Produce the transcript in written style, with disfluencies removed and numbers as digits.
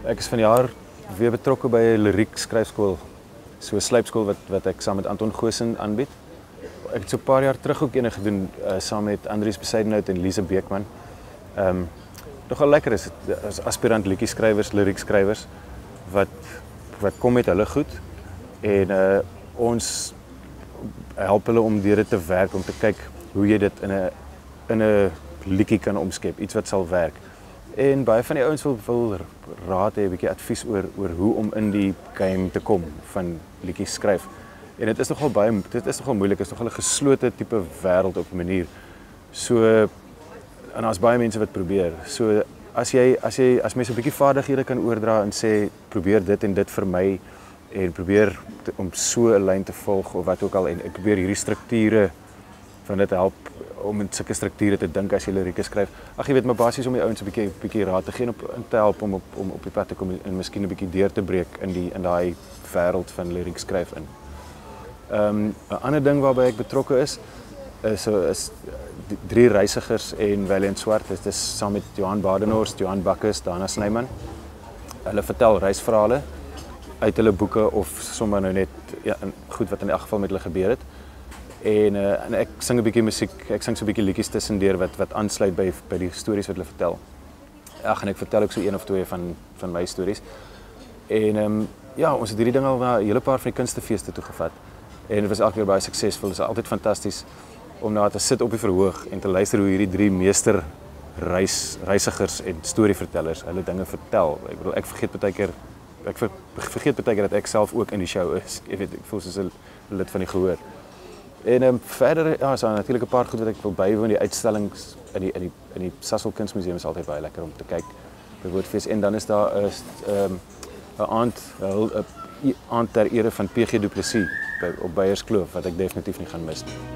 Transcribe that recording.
Ek is vanjaar weer betrokke by 'n liriek skryfskool. So 'n slypskool wat ek saam met Anton Goosen aanbied. Ek het so 'n paar jaar terug ook ene gedoen saam met Andries Besuidenhout en Lise Beekman. Nogal lekker is dit as aspirant liedjieskrywers, liriekskrywers wat kom met hulle goed en ons help hulle om deur dit te werk, om te kyk hoe jy dit in 'n liedjie kan omskep, iets wat sal werk. En baie van die ouens wil raad hê, 'n bietjie advies oor hoe om in die game te kom van liedjies skryf. En dit is nogal moeilik, dit is nogal 'n geslote tipe wêreld op 'n manier. So en daar's baie mense wat probeer. So as mense 'n bietjie vaardighede kan oordra en sê probeer dit en dit vir my en probeer om so 'n lyn te volg of wat ook al en ek probeer hierdie strukture van dit help om in sulke strukture te dink as jy lirieke skryf. Ag jy weet maar basies om die ouens 'n bietjie raad te gee en te help om op die pad te kom en miskien 'n bietjie deur te breek in daai wêreld van liriek skryf in. 'n ander ding waarby ek betrokke is 3 reisigers en Valiant Swart. Dit is saam met Johan Badenhorst, Johan Bakkes, Dana Snyman. Hulle vertel reisverhale uit hulle boeke of sommer nou net goed wat in elk geval met hulle gebeur het. En ek sing 'n bietjie musiek, ek sing so 'n bietjie liedjies tussendeur wat aansluit by die stories wat hulle vertel. En ek vertel ook so 1 of 2 van my stories. En ons het hierdie ding al na 'n hele paar van die kunstefeeste toe gevat. En dit was elke keer baie suksesvol. Dit is altyd fantasties om daar te sit op die verhoog en te luister hoe hierdie 3 meester reisigers en storievertellers hulle dinge vertel. Ek bedoel ek vergeet baie keer dat ek self ook in die show is. Jy weet, ek voel soos 'n lid van die gehoor. En verder is daar natuurlik 'n paar goed wat ek wil bywoon. Die uitstallings in die Sasol Kunsmuseum is altyd baie lekker om te kyk by Woordfees. En dan is daar 'n aand ter ere van PG Du Plessis op Beyerskloof wat ek definitief nie gaan mis nie.